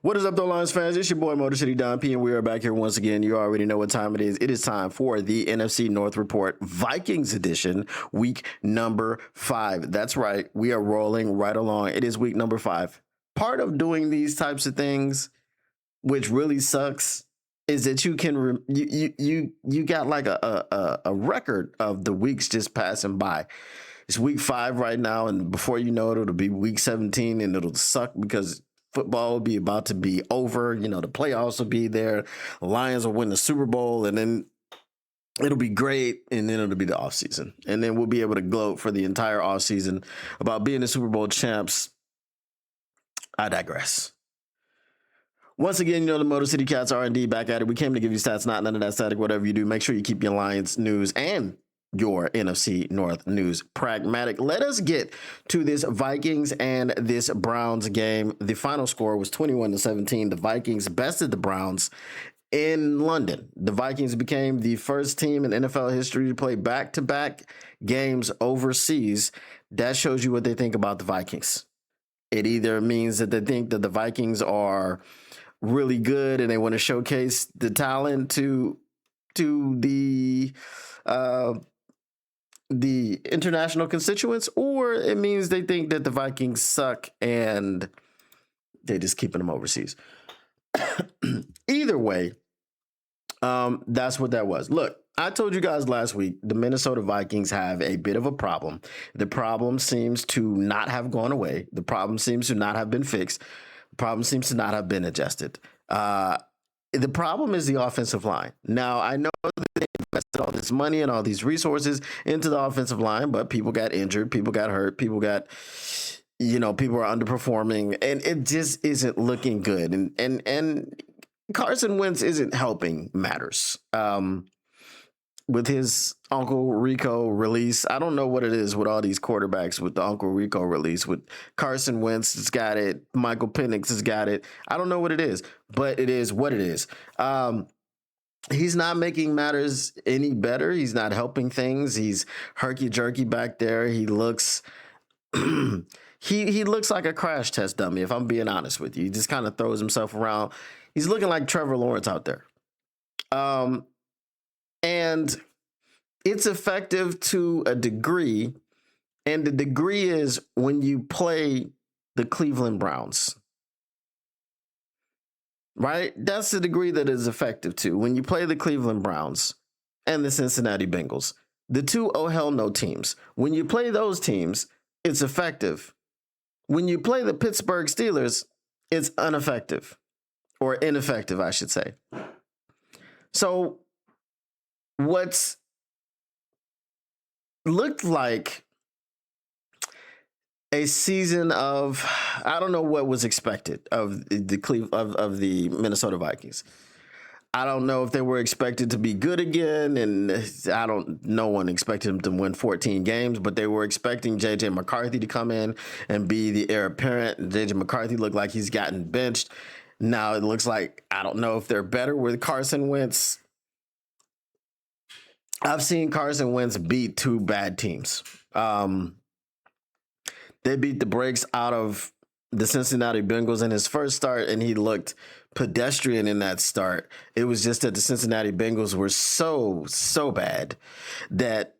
What is up, though, Lions fans? It's your boy Motor City Don P, and we are back here once again. You already know what time it is. It is time for the NFC North Report Vikings edition, week number 5. That's right. We are rolling right along. It is week number 5. Part of doing these types of things, which really sucks, is that you can you got like a record of the weeks just passing by. It's week 5 right now, and before you know it, it'll be week 17, and it'll suck because football will be about to be over. You know, the playoffs will be there. The Lions will win the Super Bowl, and then it'll be great, and then it'll be the offseason. And then we'll be able to gloat for the entire offseason about being the Super Bowl champs. I digress. Once again, you know the Motor City Cats are indeed back at it. We came to give you stats, not none of that static. Whatever you do, make sure you keep your Lions news and your NFC North news pragmatic. Let us get to this Vikings and this Browns game. The final score was 21-17. The Vikings bested the Browns in London. The Vikings became the first team in NFL history to play back-to-back games overseas. That shows you what they think about the Vikings. It either means that they think that the Vikings are really good and they want to showcase the talent to the international constituents, or it means they think that the Vikings suck and they're just keeping them overseas. Either way, that's what that was. Look, I told you guys last week, the Minnesota Vikings have a bit of a problem. The problem seems to not have gone away. The problem seems to not have been fixed. The problem seems to not have been adjusted. The problem is the offensive line. Now, I know that they invested all this money and all these resources into the offensive line, but people got injured, people got hurt, people are underperforming, and it just isn't looking good. And Carson Wentz isn't helping matters. With his Uncle Rico release, I don't know what it is with all these quarterbacks with the Uncle Rico release. With Carson Wentz has got it, Michael Penix has got it. I don't know what it is, but it is what it is. He's not making matters any better. He's not helping things. He's herky-jerky back there. He looks he looks like a crash test dummy, if I'm being honest with you. He just kind of throws himself around. He's looking like Trevor Lawrence out there. And it's effective to a degree, and the degree is when you play the Cleveland Browns, right? That's the degree that is effective to. When you play the Cleveland Browns and the Cincinnati Bengals, the two oh hell no teams. When you play those teams, it's effective. When you play the Pittsburgh Steelers, it's ineffective, or ineffective, I should say. So what's looked like a season of, I don't know what was expected of the Minnesota Vikings. I don't know if they were expected to be good again, and no one expected them to win 14 games, but they were expecting J.J. McCarthy to come in and be the heir apparent. J.J. McCarthy looked like he's gotten benched. Now it looks like, I don't know if they're better with Carson Wentz. I've seen Carson Wentz beat two bad teams. They beat the brakes out of the Cincinnati Bengals in his first start, and he looked pedestrian in that start. It was just that the Cincinnati Bengals were so bad that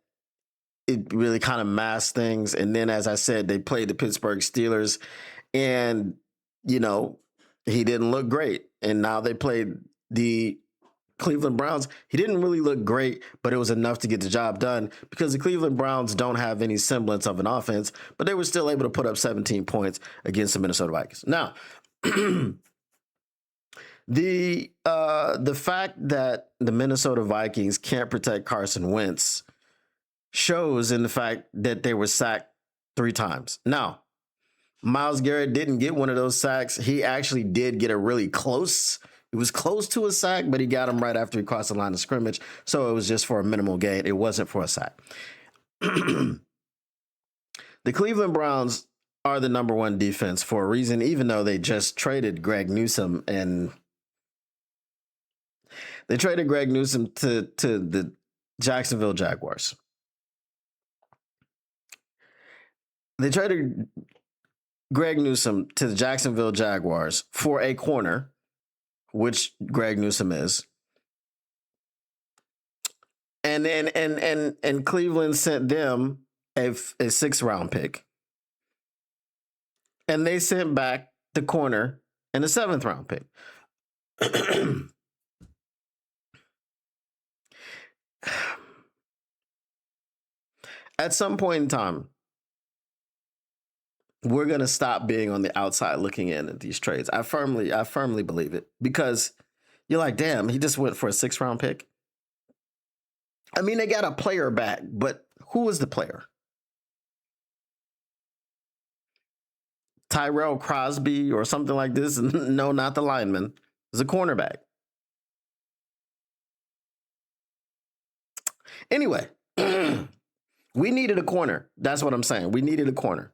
it really kind of masked things. And then, as I said, they played the Pittsburgh Steelers, and, he didn't look great. And now they played the Cleveland Browns. He didn't really look great, but it was enough to get the job done because the Cleveland Browns don't have any semblance of an offense, but they were still able to put up 17 points against the Minnesota Vikings. Now, the fact that the Minnesota Vikings can't protect Carson Wentz shows in the fact that they were sacked 3 times. Now, Myles Garrett didn't get one of those sacks. He actually did get a really close. It was close to a sack, but he got him right after he crossed the line of scrimmage. So it was just for a minimal gain. It wasn't for a sack. The Cleveland Browns are the number 1 defense for a reason, even though they just traded Greg Newsome, and they traded Greg Newsome to the Jacksonville Jaguars. They traded Greg Newsome to the Jacksonville Jaguars for a corner, which Greg Newsome is. And Cleveland sent them a 6th round pick. And they sent back the corner and a 7th round pick. At some point in time, we're going to stop being on the outside looking in at these trades. I firmly believe it, because you're like, damn, he just went for a 6th round pick. I mean, they got a player back, but who is the player? Tyrell Crosby or something like this? No, not the lineman. It's a cornerback. Anyway, we needed a corner. That's what I'm saying. We needed a corner,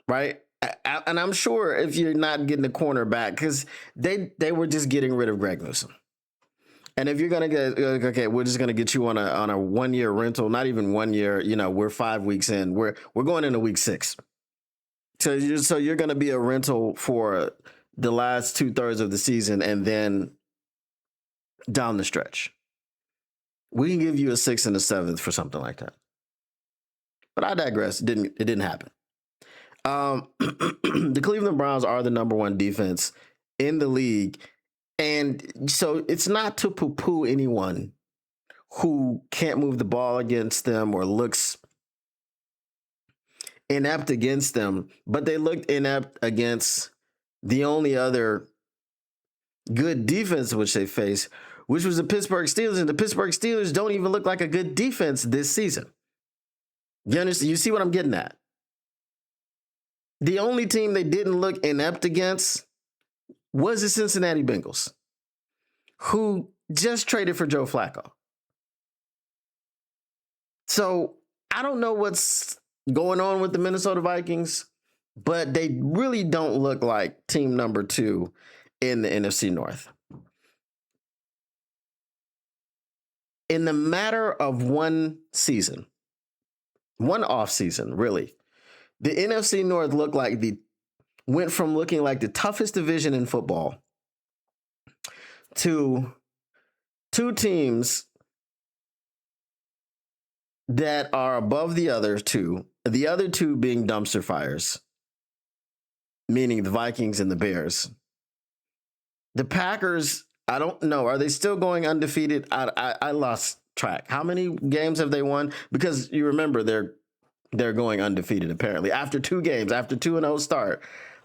right? And I'm sure if you're not getting a corner back, because they were just getting rid of Greg Newsome. And if you're going to get, okay, we're just going to get you on a 1-year rental, not even 1 year, we're 5 weeks in. We're going into week 6. So you're going to be a rental for the last 2/3 of the season and then down the stretch. We can give you a 6th and a 7th for something like that. But I digress. It didn't happen. The Cleveland Browns are the number 1 defense in the league. And so it's not to poo-poo anyone who can't move the ball against them or looks inept against them, but they looked inept against the only other good defense which they faced, which was the Pittsburgh Steelers. And the Pittsburgh Steelers don't even look like a good defense this season. You understand? You see what I'm getting at? The only team they didn't look inept against was the Cincinnati Bengals, who just traded for Joe Flacco. So I don't know what's going on with the Minnesota Vikings, but they really don't look like team number 2 in the NFC North. In the matter of one season, one off season, really, the NFC North went from looking like the toughest division in football to 2 teams that are above the other 2, the other 2 being dumpster fires, meaning the Vikings and the Bears. The Packers, I don't know, are they still going undefeated? I lost track. How many games have they won? Because you remember they're going undefeated apparently. After 2 games, after 2-0 start,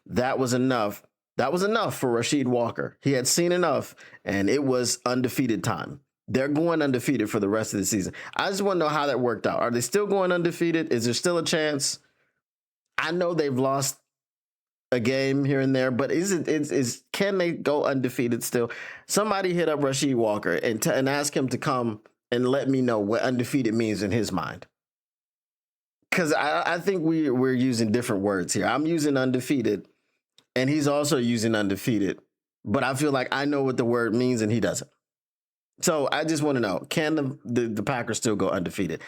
that was enough. That was enough for Rasheed Walker. He had seen enough, and it was undefeated time. They're going undefeated for the rest of the season. I just want to know how that worked out. Are they still going undefeated? Is there still a chance? I know they've lost a game here and there, but can they go undefeated still? Somebody hit up Rasheed Walker and ask him to come and let me know what undefeated means in his mind. Because I think we're using different words here. I'm using undefeated, and he's also using undefeated. But I feel like I know what the word means, and he doesn't. So I just want to know, can the Packers still go undefeated?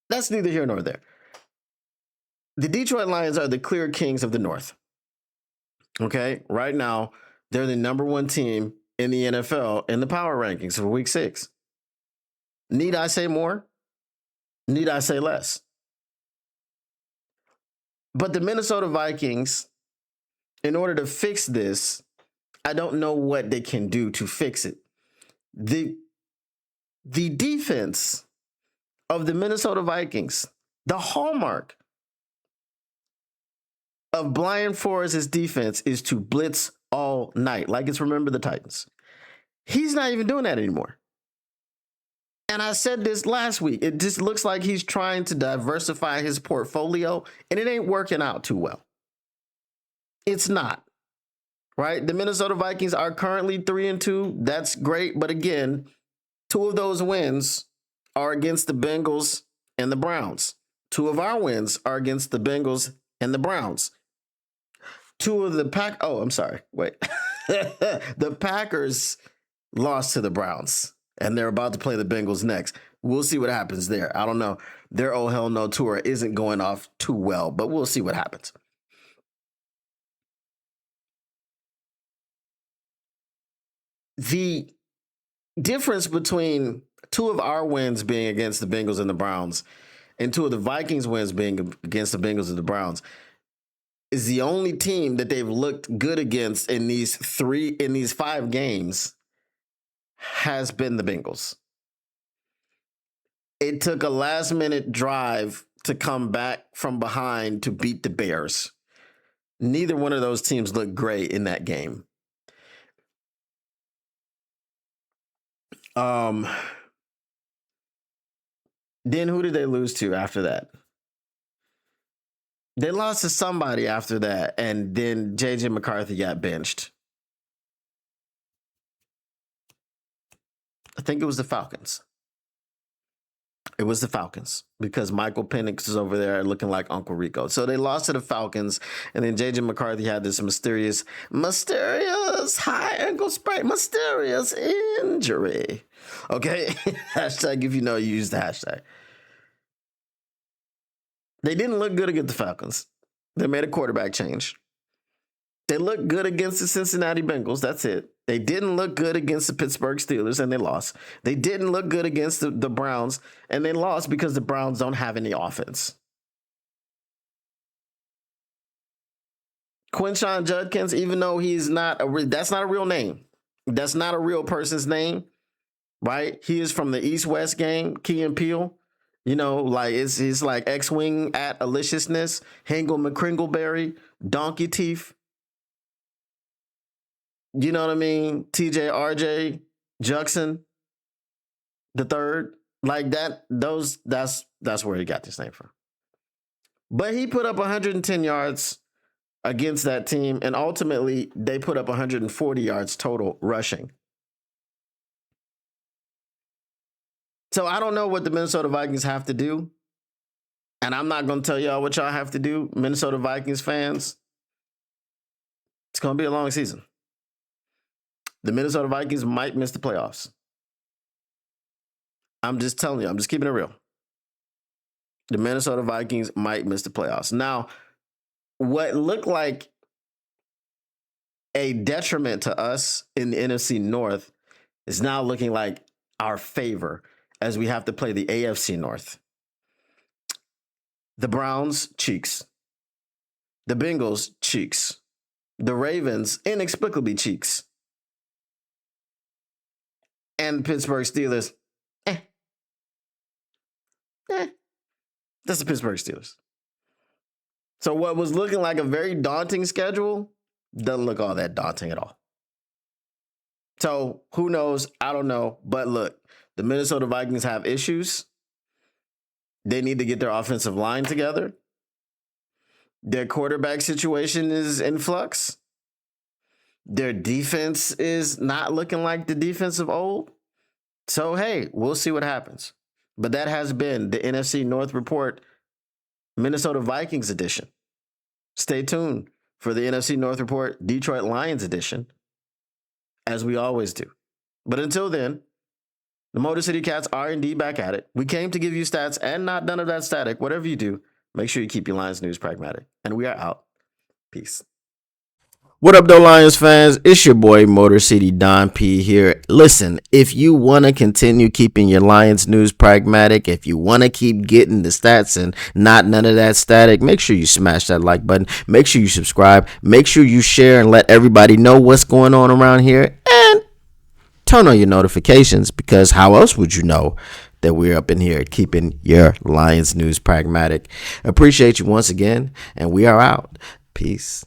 That's neither here nor there. The Detroit Lions are the clear kings of the North. Okay? Right now, they're the number 1 team in the NFL in the power rankings for week 6. Need I say more? Need I say less? But the Minnesota Vikings, in order to fix this, I don't know what they can do to fix it. The defense of the Minnesota Vikings, the hallmark of Brian Flores' defense is to blitz all night, like it's Remember the Titans. He's not even doing that anymore. And I said this last week. It just looks like he's trying to diversify his portfolio, and it ain't working out too well. It's not. Right? The Minnesota Vikings are currently 3-2. That's great. But again, 2 of those wins are against the Bengals and the Browns. 2 of our wins are against the Bengals and the Browns. 2 of the the Packers lost to the Browns, and they're about to play the Bengals next. We'll see what happens there. I don't know. Their oh hell no tour isn't going off too well, but we'll see what happens. The difference between two of our wins being against the Bengals and the Browns and two of the Vikings wins being against the Bengals and the Browns is the only team that they've looked good against in these 5 games has been the Bengals. It took a last-minute drive to come back from behind to beat the Bears. Neither one of those teams looked great in that game. Then who did they lose to after that? They lost to somebody after that, and then J.J. McCarthy got benched. I think it was the Falcons. It was the Falcons because Michael Penix is over there looking like Uncle Rico. So they lost to the Falcons, and then J.J. McCarthy had this mysterious high ankle sprain, mysterious injury. Okay? Hashtag if you know, you use the hashtag. They didn't look good against the Falcons. They made a quarterback change. They looked good against the Cincinnati Bengals. That's it. They didn't look good against the Pittsburgh Steelers, and they lost. They didn't look good against the Browns, and they lost because the Browns don't have any offense. Quinshon Judkins, even though he's not that's not a real name. That's not a real person's name, right? He is from the East-West gang, Key and Peele. You know, like it's like X-Wing at Aliciousness, Hingle McCringleberry, Donkey Teeth. You know what I mean? TJ RJ Juxon the third. Like that, that's where he got this name from. But he put up 110 yards against that team, and ultimately they put up 140 yards total rushing. So I don't know what the Minnesota Vikings have to do. And I'm not going to tell y'all what y'all have to do, Minnesota Vikings fans. It's going to be a long season. The Minnesota Vikings might miss the playoffs. I'm just telling you. I'm just keeping it real. The Minnesota Vikings might miss the playoffs. Now, what looked like a detriment to us in the NFC North is now looking like our favor as we have to play the AFC North. The Browns, cheeks. The Bengals, cheeks. The Ravens, inexplicably cheeks. And the Pittsburgh Steelers, That's the Pittsburgh Steelers. So what was looking like a very daunting schedule doesn't look all that daunting at all. So who knows? I don't know. But look, the Minnesota Vikings have issues. They need to get their offensive line together. Their quarterback situation is in flux. Their defense is not looking like the defense of old. So, hey, we'll see what happens. But that has been the NFC North Report Minnesota Vikings edition. Stay tuned for the NFC North Report Detroit Lions edition, as we always do. But until then, the Motor City Cats are indeed back at it. We came to give you stats and not none of that static. Whatever you do, make sure you keep your Lions news pragmatic. And we are out. Peace. What up, though, Lions fans? It's your boy, Motor City Don P here. Listen, if you want to continue keeping your Lions news pragmatic, if you want to keep getting the stats and not none of that static, make sure you smash that like button. Make sure you subscribe. Make sure you share and let everybody know what's going on around here. And turn on your notifications, because how else would you know that we're up in here keeping your Lions news pragmatic? Appreciate you once again, and we are out. Peace.